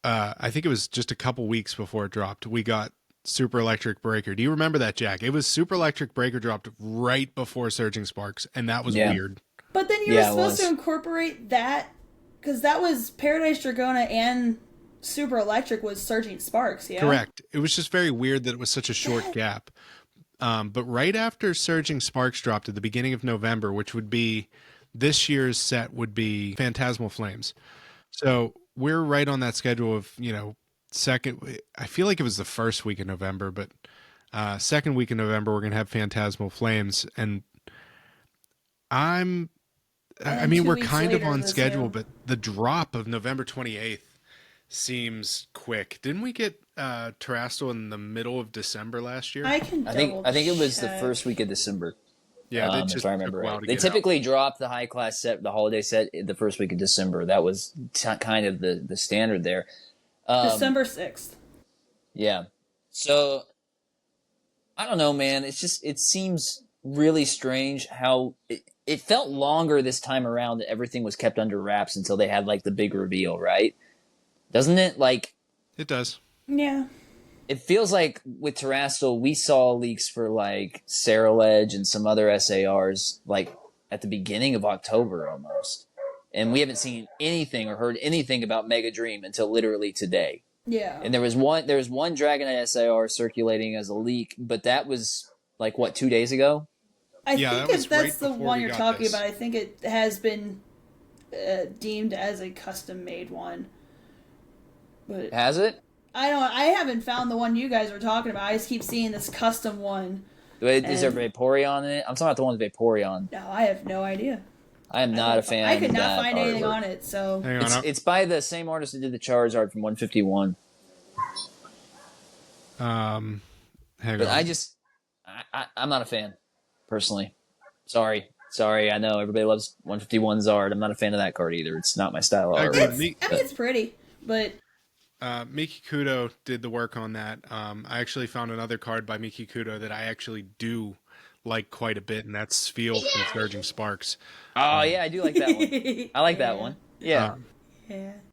I think it was just a couple weeks before it dropped, we got Super Electric Breaker. Do you remember that, Jack? It was Super Electric Breaker dropped right before Surging Sparks, and that was weird. But then you were supposed to incorporate that, because that was Paradise Dragona and Super Electric was Surging Sparks, yeah? Correct. It was just very weird that it was such a short gap. But right after Surging Sparks dropped at the beginning of November, which would be this year's set, would be Phantasmal Flames. So we're right on that schedule of, second, I feel like it was the first week of November, but second week of November, we're going to have Phantasmal Flames. And I mean, we're kind of on schedule, but the drop of November 28th seems quick. Didn't we get Terrestrial in the middle of December last year? I think it was the first week of December. Yeah, if I remember right. They typically drop the high class set, the holiday set, the first week of December. That was kind of the standard there. December 6th. Yeah. So I don't know, man. It seems really strange how it felt longer this time around that everything was kept under wraps until they had like the big reveal, right? Doesn't it? Like, it does. Yeah. It feels like with Terrestrial, we saw leaks for like Saraledge and some other SARs like at the beginning of October almost. And we haven't seen anything or heard anything about Mega Dream until literally today. Yeah. And there was one Dragonite SAR circulating as a leak, but that was like what, 2 days ago? I think that's the one you're talking about. I think it has been deemed as a custom made one. But has it? I haven't found the one you guys were talking about. I just keep seeing this custom one. Wait, is there Vaporeon in it? I'm talking about the one with Vaporeon. No, I have no idea. I am not a fan. I could of not that find anything artwork. on it. So Hang on. It's by the same artist that did the Charizard from 151. Hang But on. I'm not a fan, personally. Sorry. I know everybody loves 151 Zard. I'm not a fan of that card either. It's not my style of I agree. art. I mean, it's pretty, but Miki Kudo did the work on that. I actually found another card by Miki Kudo that I actually do like quite a bit, and that's Spheal from Surging Sparks. Oh yeah, I do like that one. I like that one. Yeah,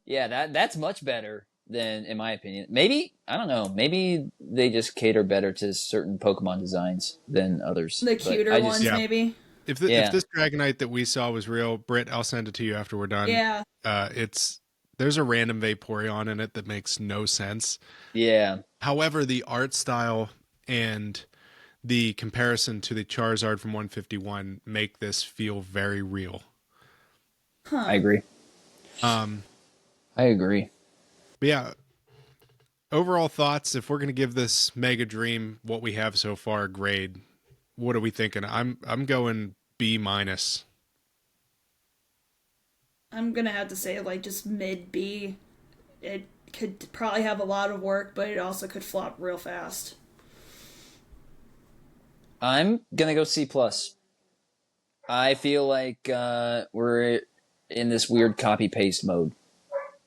yeah. That's much better than, in my opinion. Maybe I don't know. Maybe they just cater better to certain Pokemon designs than others. The cuter ones, maybe. If this Dragonite that we saw was real, Britt, I'll send it to you after we're done. Yeah. There's a random Vaporeon in it that makes no sense. Yeah. However, the art style and the comparison to the Charizard from 151 make this feel very real. Huh. I agree. I agree. But yeah, overall thoughts, if we're going to give this Mega Dream what we have so far a grade, what are we thinking? I'm going B-. I'm gonna have to say like just mid B. It could probably have a lot of work, but it also could flop real fast. I'm gonna go C+. I feel like we're in this weird copy paste mode.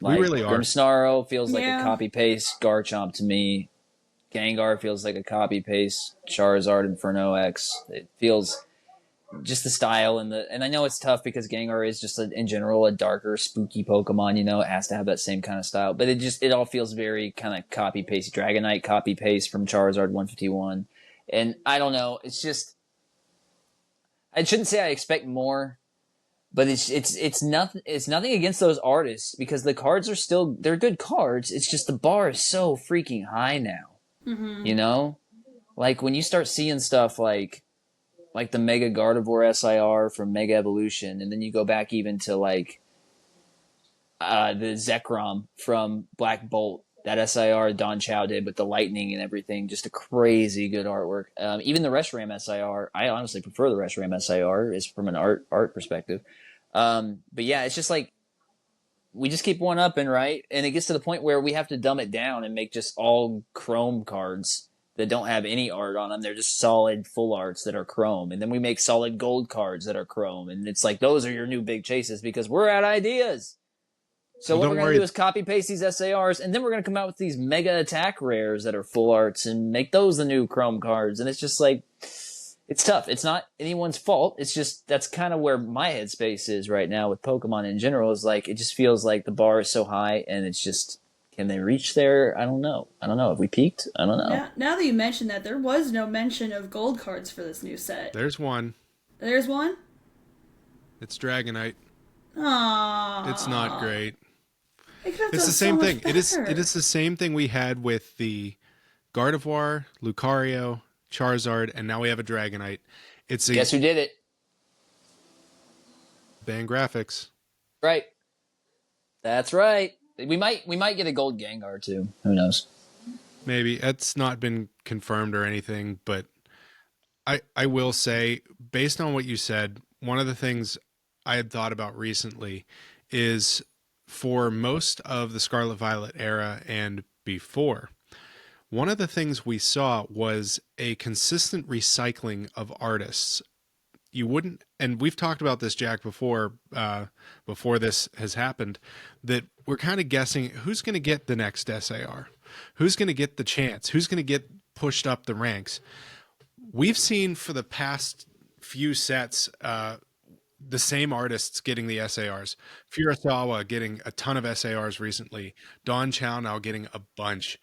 Like, we really are. Grimmsnarl feels like a copy paste Garchomp to me. Gengar feels like a copy paste Charizard Inferno X. It feels just the style and I know it's tough because Gengar is just in general a darker, spooky Pokemon. It has to have that same kind of style. But it all feels very kind of copy paste. Dragonite copy paste from Charizard 151, and I don't know. It's just I shouldn't say I expect more. But it's nothing. It's nothing against those artists because the cards are they're good cards. It's just the bar is so freaking high now. Mm-hmm. Like when you start seeing stuff like the Mega Gardevoir SIR from Mega Evolution, and then you go back even to like the Zekrom from Black Bolt. That SIR Don Chow did with the lightning and everything, just a crazy good artwork. Even the Reshiram SIR, I honestly prefer the Reshiram SIR is from an art perspective. But yeah, it's just like we just keep one upping, right? And it gets to the point where we have to dumb it down and make just all chrome cards that don't have any art on them. They're just solid full arts that are chrome. And then we make solid gold cards that are chrome. And it's like, those are your new big chases because we're out of ideas. So what we're going to do is copy paste these SARs, and then we're going to come out with these mega attack rares that are full arts and make those the new chrome cards. And it's just like, it's tough. It's not anyone's fault. It's just, that's kind of where my headspace is right now with Pokemon in general, is like, it just feels like the bar is so high and it's just, can they reach there? I don't know. Have we peaked? I don't know. Now that you mentioned that, there was no mention of gold cards for this new set. There's one. There's one? It's Dragonite. Aww. It's not great. It's the same thing. It is the same thing we had with the Gardevoir, Lucario, Charizard, and now we have a Dragonite. Guess who did it? Band Graphics. Right. That's right. We might get a gold Gengar too. Who knows? Maybe. It's not been confirmed or anything, but I will say, based on what you said, one of the things I had thought about recently is for most of the Scarlet Violet era and before, one of the things we saw was a consistent recycling of artists. You wouldn't, and we've talked about this, Jack, before this has happened, that we're kind of guessing who's going to get the next SAR, who's going to get the chance, who's going to get pushed up the ranks. We've seen for the past few sets, the same artists getting the SARs. Furusawa getting a ton of SARs recently. Don Chow now getting a bunch.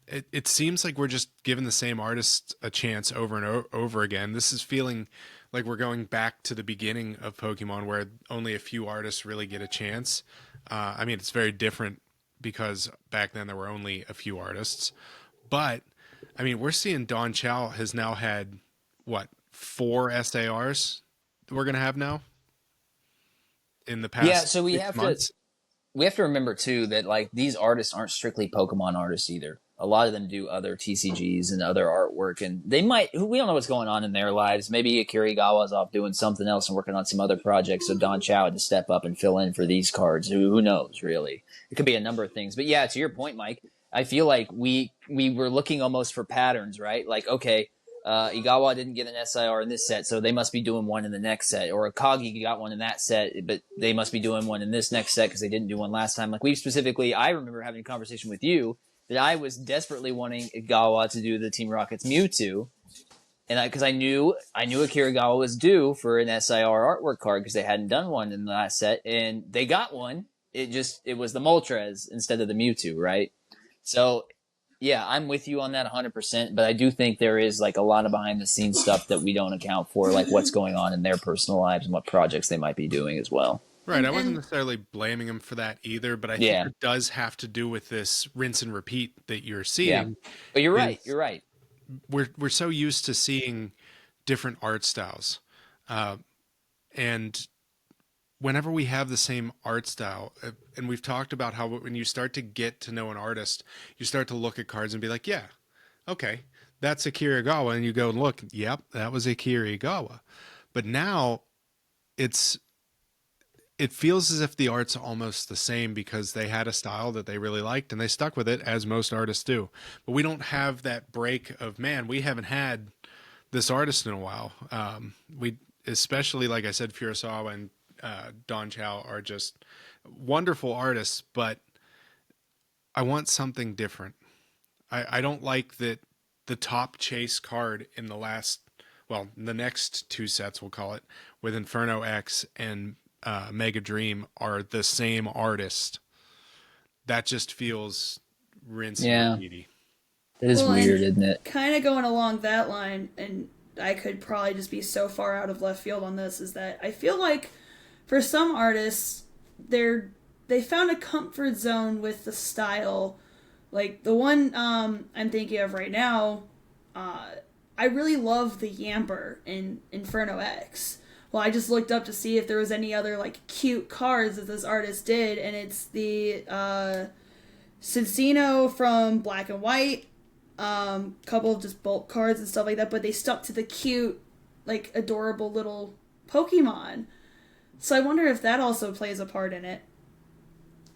It seems like we're just giving the same artists a chance over and over again. This is feeling like we're going back to the beginning of Pokemon where only a few artists really get a chance. I mean, it's very different because back then there were only a few artists. But, I mean, we're seeing Don Chow has now had, 4 SARs? We're going to have now in the past so we 6 have months. we have to remember too that like these artists aren't strictly Pokemon artists either. A lot of them do other TCGs and other artwork, and they might. We don't know what's going on in their lives. Maybe Akira Igawa's off doing something else and working on some other projects. So Don Chow had to step up and fill in for these cards. Who knows? Really, it could be a number of things. But yeah, to your point, Mike, I feel like we were looking almost for patterns, right? Like, okay, Igawa didn't get an SIR in this set, so they must be doing one in the next set. Or Akagi got one in that set, but they must be doing one in this next set because they didn't do one last time. Like I remember having a conversation with you that I was desperately wanting Igawa to do the Team Rocket's Mewtwo, and because I knew Akira Igawa was due for an SIR artwork card because they hadn't done one in the last set, and they got one. It was the Moltres instead of the Mewtwo, right? So yeah, I'm with you on that 100%, but I do think there is like a lot of behind the scenes stuff that we don't account for, like what's going on in their personal lives and what projects they might be doing as well. Right. I wasn't necessarily blaming him for that either, but I think it does have to do with this rinse and repeat that you're seeing. Yeah. But you're right. You're right. We're so used to seeing different art styles. And whenever we have the same art style, and we've talked about how when you start to get to know an artist, you start to look at cards and be like, yeah, okay, that's Akira Igawa. And you go and look, yep, that was Akira Igawa. But now it feels as if the art's almost the same because they had a style that they really liked and they stuck with it, as most artists do. But we don't have that break of, man, we haven't had this artist in a while. We, especially, like I said, Furusawa and Don Chow are just wonderful artists, but I want something different. I don't like that the top chase card in the next two sets, we'll call it, with Inferno X and Mega Dream are the same artist. That just feels rinse and repeaty. That is weird, isn't it? Kind of going along that line, and I could probably just be so far out of left field on this, is that I feel like for some artists, they found a comfort zone with the style. Like the one I'm thinking of right now, I really love the Yamper in Inferno X. Well, I just looked up to see if there was any other like cute cards that this artist did, and it's the Cincino from Black and White, couple of just bulk cards and stuff like that, but they stuck to the cute, like adorable little Pokemon. So I wonder if that also plays a part in it.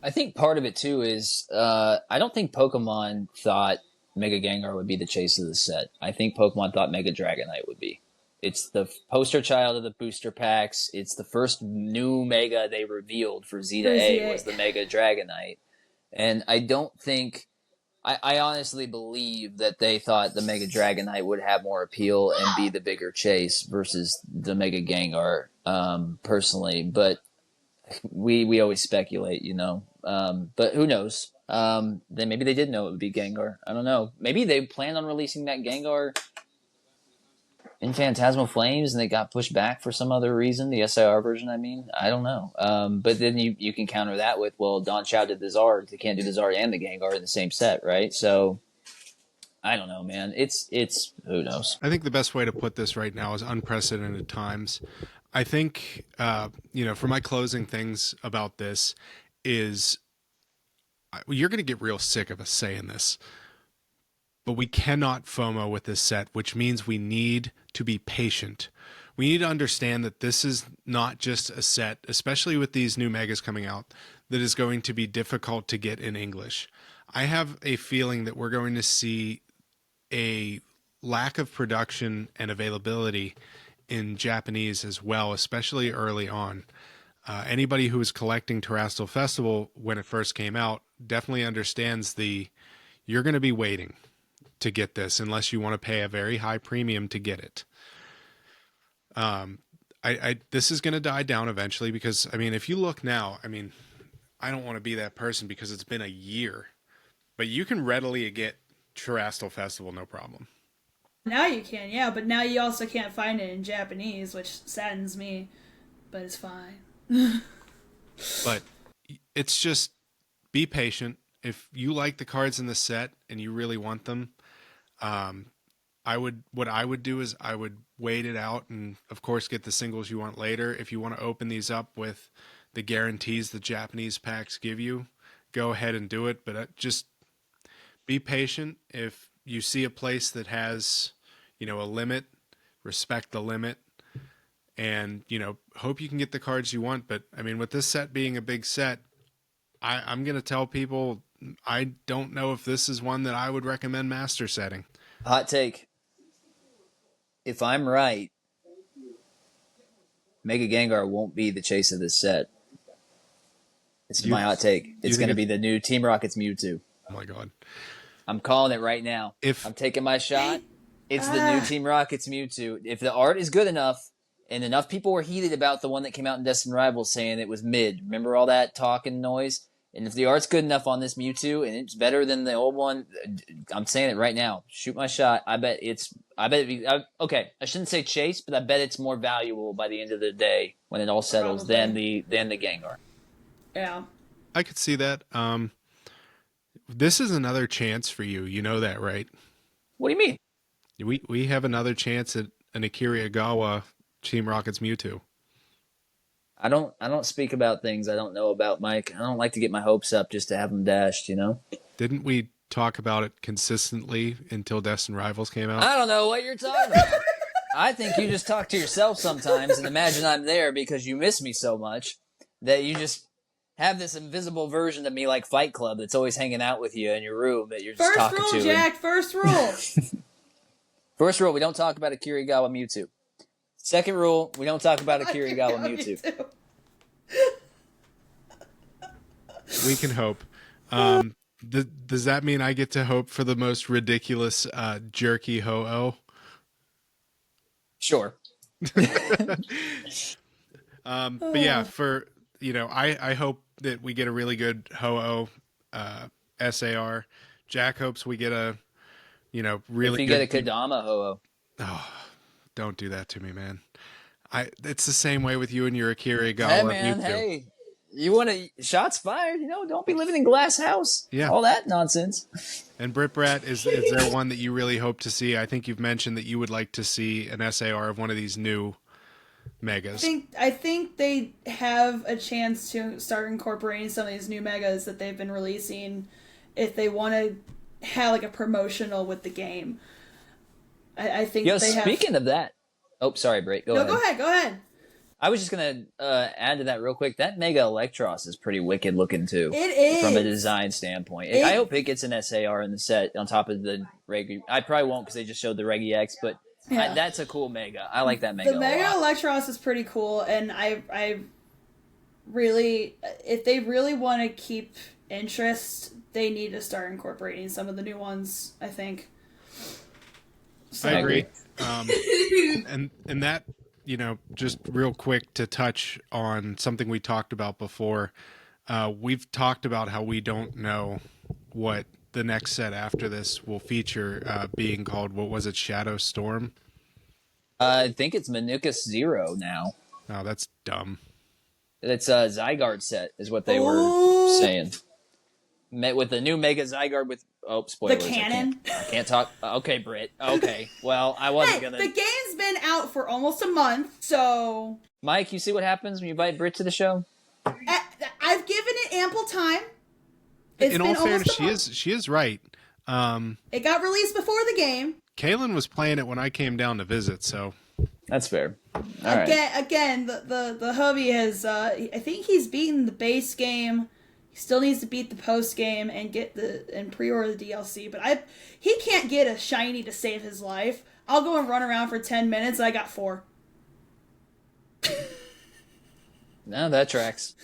I think part of it too is I don't think Pokemon thought Mega Gengar would be the chase of the set. I think Pokemon thought Mega Dragonite would be. It's the poster child of the booster packs. It's the first new Mega they revealed for Zeta A was the Mega Dragonite. And I don't think... I honestly believe that they thought the Mega Dragonite would have more appeal and be the bigger chase versus the Mega Gengar, personally. But we always speculate, you know. But who knows? Then maybe they did know it would be Gengar. I don't know. Maybe they planned on releasing that Gengar in Phantasmal Flames and they got pushed back for some other reason, the SIR version, I mean. I don't know. But then you can counter that with, well, Don Chow did the Zard. They can't do the Zard and the Gengar in the same set, right? So, I don't know, man. It's who knows? I think the best way to put this right now is unprecedented times. I think, for my closing things about this is you're going to get real sick of us saying this. But we cannot FOMO with this set, which means we need to be patient. We need to understand that this is not just a set, especially with these new megas coming out, that is going to be difficult to get in English. I have a feeling that we're going to see a lack of production and availability in Japanese as well, especially early on. Anybody who was collecting Terrestrial Festival when it first came out definitely understands you're going to be waiting to get this unless you want to pay a very high premium to get it. This is going to die down eventually because, I mean, if you look now, I mean, I don't want to be that person because it's been a year, but you can readily get Terrestrial Festival, no problem. Now you can, yeah, but now you also can't find it in Japanese, which saddens me, but it's fine. But it's just be patient. If you like the cards in the set and you really want them, what I would do is I would wait it out and of course get the singles you want later. If you want to open these up with the guarantees the Japanese packs give you, go ahead and do it. But just be patient. If you see a place that has, a limit, respect the limit, and, hope you can get the cards you want. But I mean, with this set being a big set, I'm going to tell people, I don't know if this is one that I would recommend master setting. Hot take. If I'm right, Mega Gengar won't be the chase of this set. This is my hot take. It's going to be the new Team Rocket's Mewtwo. Oh my God. I'm calling it right now. I'm taking my shot. It's the new Team Rocket's Mewtwo. If the art is good enough, and enough people were heated about the one that came out in Destined Rivals saying it was mid. Remember all that talk and noise? And if the art's good enough on this Mewtwo and it's better than the old one, I'm saying it right now. Shoot my shot. Okay, I shouldn't say chase, but I bet it's more valuable by the end of the day when it all settles than the Gengar. Yeah. I could see that. This is another chance for you. You know that, right? What do you mean? We have another chance at an Akira Agawa Team Rocket's Mewtwo. I don't speak about things I don't know about, Mike. I don't like to get my hopes up just to have them dashed, Didn't we talk about it consistently until Destined Rivals came out? I don't know what you're talking about. I think you just talk to yourself sometimes and imagine I'm there because you miss me so much that you just have this invisible version of me like Fight Club that's always hanging out with you in your room that you're just talking to. First rule, Jack. First rule. First rule, we don't talk about Akira Agawa Mewtwo. Second rule, we don't talk about Akira Agawa Mewtwo. We can hope. Does that mean I get to hope for the most ridiculous jerky Ho-Oh? Sure. But yeah, I hope that we get a really good Ho-Oh SAR. Jack hopes we get a really if you get a Kodama Ho-Oh. Oh, don't do that to me, man. It's the same way with you and your Akira Agawa. Hey, man, hey. You want to shots fired? Don't be living in glass house. Yeah. All that nonsense. And BritBrat, is there one that you really hope to see? I think you've mentioned that you would like to see an SAR of one of these new megas. I think they have a chance to start incorporating some of these new megas that they've been releasing if they want to have like a promotional with the game. I think speaking of that. Oh, sorry, Brit. Go ahead. Go ahead. I was just going to add to that real quick. That Mega Electros is pretty wicked looking, too. It is. From a design standpoint. I hope it gets an SAR in the set on top of the Regi. I probably won't because they just showed the Regi X, but that's a cool Mega. I like that Mega The Mega Electros is pretty cool, and I really, if they really want to keep interest, they need to start incorporating some of the new ones, I think. So. I agree. And that, just real quick to touch on something we talked about before. We've talked about how we don't know what the next set after this will feature, being called, what was it, Shadow Storm? I think it's Manukas Zero now. Oh, that's dumb. It's a Zygarde set, is what they were saying. With the new Mega Zygarde with... Oh, spoilers. The cannon. I can't talk. Okay, Brit. Okay. Well, I wasn't going to... The game's been out for almost a month, so... Mike, you see what happens when you invite Brit to the show? I've given it ample time. In all fairness, she is right. It got released before the game. Kaylin was playing it when I came down to visit, so... That's fair. Again, the hubby has... I think he's beaten the base game... Still needs to beat the post game and pre-order the DLC, but he can't get a shiny to save his life. I'll go and run around for 10 minutes and I got 4. No, that tracks.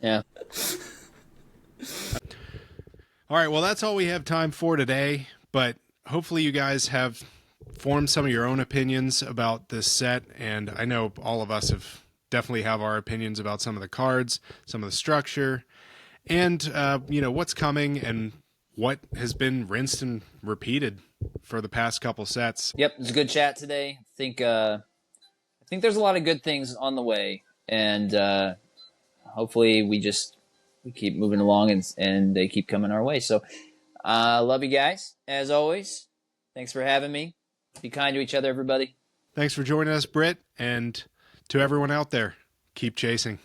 Yeah. All right, well, that's all we have time for today, but hopefully you guys have formed some of your own opinions about this set, and I know all of us definitely have our opinions about some of the cards, some of the structure, and what's coming and what has been rinsed and repeated for the past couple sets. Yep, it was a good chat today. I think there's a lot of good things on the way, and hopefully we keep moving along and they keep coming our way. So, love you guys as always. Thanks for having me. Be kind to each other, everybody. Thanks for joining us, Britt, and to everyone out there, keep chasing.